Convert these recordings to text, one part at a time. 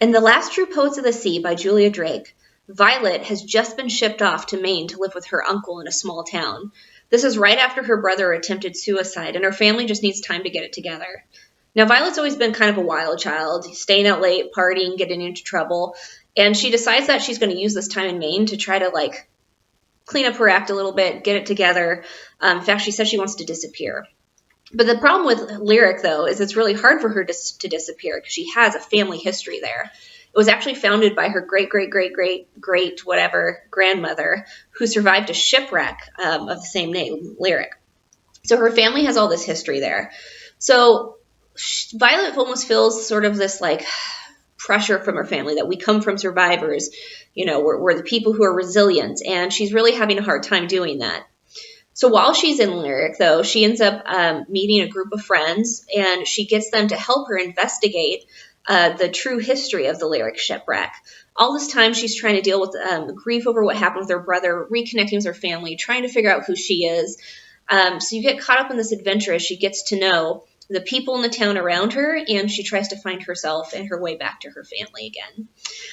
In The Last True Poets of the Sea by Julia Drake, Violet has just been shipped off to Maine to live with her uncle in a small town. This is right after her brother attempted suicide, and her family just needs time to get it together. Now, Violet's always been kind of a wild child, staying out late, partying, getting into trouble, and she decides that she's going to use this time in Maine to try to clean up her act a little bit, get it together. In fact, she says she wants to disappear. But the problem with Lyric, though, is it's really hard for her to disappear because she has a family history there. It was actually founded by her great, great, great, great, great, whatever grandmother who survived a shipwreck of the same name, Lyric. So her family has all this history there. So Violet almost feels sort of this pressure from her family that we come from survivors, we're the people who are resilient, and she's really having a hard time doing that. So while she's in Lyric, though, she ends up meeting a group of friends, and she gets them to help her investigate the true history of the Lyric shipwreck. All this time, she's trying to deal with grief over what happened with her brother, reconnecting with her family, trying to figure out who she is. So you get caught up in this adventure as she gets to know the people in the town around her, and she tries to find herself and her way back to her family again.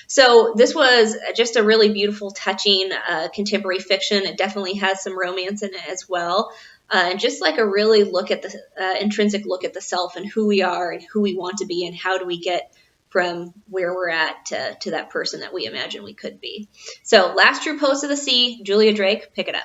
So this was just a really beautiful, touching contemporary fiction. It definitely has some romance in it as well. And just a really look at the intrinsic look at the self and who we are and who we want to be and how do we get from where we're at to that person that we imagine we could be. So Last True Poets of the Sea, Julia Drake, pick it up.